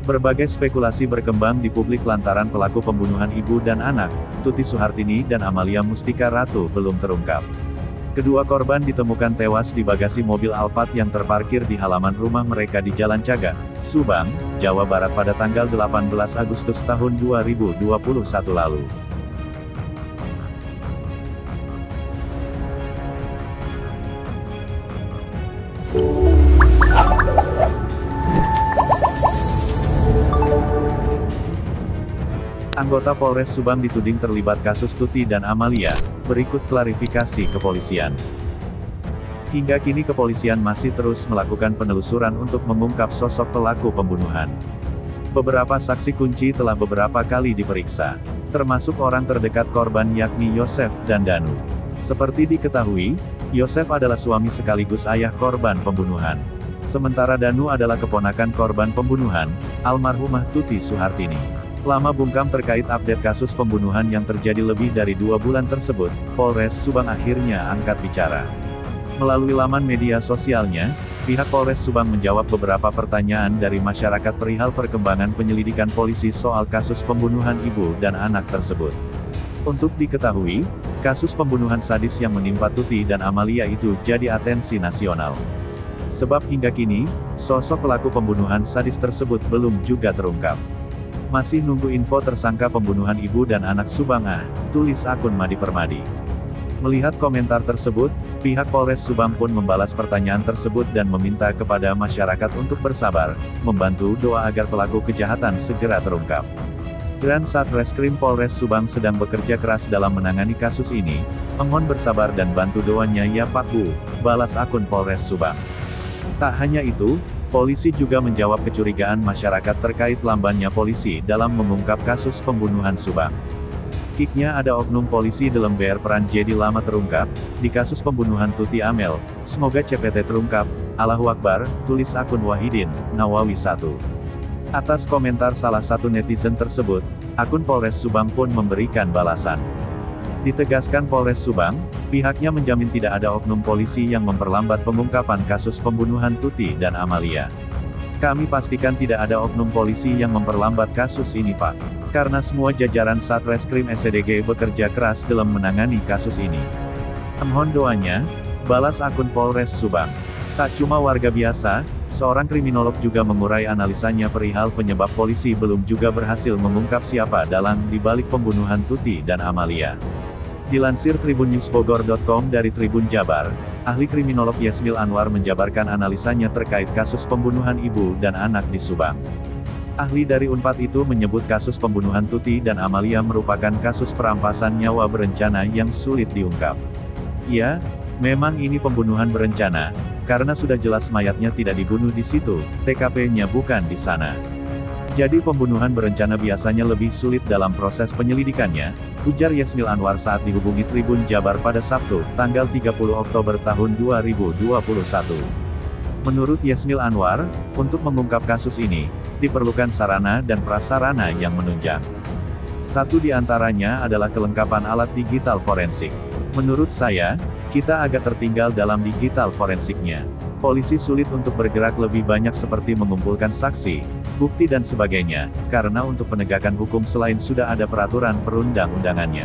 Berbagai spekulasi berkembang di publik lantaran pelaku pembunuhan ibu dan anak, Tuti Suhartini dan Amalia Mustika Ratu belum terungkap. Kedua korban ditemukan tewas di bagasi mobil Alphard yang terparkir di halaman rumah mereka di Jalan Cagak, Subang, Jawa Barat pada tanggal 18 Agustus tahun 2021 lalu. Anggota Polres Subang dituding terlibat kasus Tuti dan Amalia, berikut klarifikasi kepolisian. Hingga kini kepolisian masih terus melakukan penelusuran untuk mengungkap sosok pelaku pembunuhan. Beberapa saksi kunci telah beberapa kali diperiksa, termasuk orang terdekat korban yakni Yosef dan Danu. Seperti diketahui, Yosef adalah suami sekaligus ayah korban pembunuhan. Sementara Danu adalah keponakan korban pembunuhan, almarhumah Tuti Suhartini. Lama bungkam terkait update kasus pembunuhan yang terjadi lebih dari 2 bulan tersebut, Polres Subang akhirnya angkat bicara. Melalui laman media sosialnya, pihak Polres Subang menjawab beberapa pertanyaan dari masyarakat perihal perkembangan penyelidikan polisi soal kasus pembunuhan ibu dan anak tersebut. Untuk diketahui, kasus pembunuhan sadis yang menimpa Tuti dan Amalia itu jadi atensi nasional. Sebab hingga kini, sosok pelaku pembunuhan sadis tersebut belum juga terungkap. Masih nunggu info tersangka pembunuhan ibu dan anak Subang tulis akun Madi Permadi. Melihat komentar tersebut, pihak Polres Subang pun membalas pertanyaan tersebut dan meminta kepada masyarakat untuk bersabar, membantu doa agar pelaku kejahatan segera terungkap. Grand Satreskrim Polres Subang sedang bekerja keras dalam menangani kasus ini, mohon bersabar dan bantu doanya ya Pak Bu, balas akun Polres Subang. Tak hanya itu, polisi juga menjawab kecurigaan masyarakat terkait lambannya polisi dalam mengungkap kasus pembunuhan Subang. Kiknya ada oknum polisi dalam peran jadi lama terungkap, di kasus pembunuhan Tuti Amel, semoga CPT terungkap, Allahu Akbar, tulis akun Wahidin, Nawawi 1. Atas komentar salah satu netizen tersebut, akun Polres Subang pun memberikan balasan. Ditegaskan Polres Subang, pihaknya menjamin tidak ada oknum polisi yang memperlambat pengungkapan kasus pembunuhan Tuti dan Amalia. Kami pastikan tidak ada oknum polisi yang memperlambat kasus ini Pak. Karena semua jajaran Satreskrim SCDG bekerja keras dalam menangani kasus ini. Mohon doanya, balas akun Polres Subang. Tak cuma warga biasa, seorang kriminolog juga mengurai analisanya perihal penyebab polisi belum juga berhasil mengungkap siapa dalang di balik pembunuhan Tuti dan Amalia. Dilansir tribunNewsBogor.com dari Tribun Jabar, ahli kriminolog Yasmil Anwar menjabarkan analisanya terkait kasus pembunuhan ibu dan anak di Subang. Ahli dari Unpad itu menyebut kasus pembunuhan Tuti dan Amalia merupakan kasus perampasan nyawa berencana yang sulit diungkap. Ya, memang ini pembunuhan berencana, karena sudah jelas mayatnya tidak dibunuh di situ, TKP-nya bukan di sana. Jadi pembunuhan berencana biasanya lebih sulit dalam proses penyelidikannya, ujar Yasmil Anwar saat dihubungi Tribun Jabar pada Sabtu, tanggal 30 Oktober tahun 2021. Menurut Yasmil Anwar, untuk mengungkap kasus ini, diperlukan sarana dan prasarana yang menunjang. Satu di antaranya adalah kelengkapan alat digital forensik. Menurut saya, kita agak tertinggal dalam digital forensiknya. Polisi sulit untuk bergerak lebih banyak seperti mengumpulkan saksi, bukti dan sebagainya, karena untuk penegakan hukum selain sudah ada peraturan perundang-undangannya.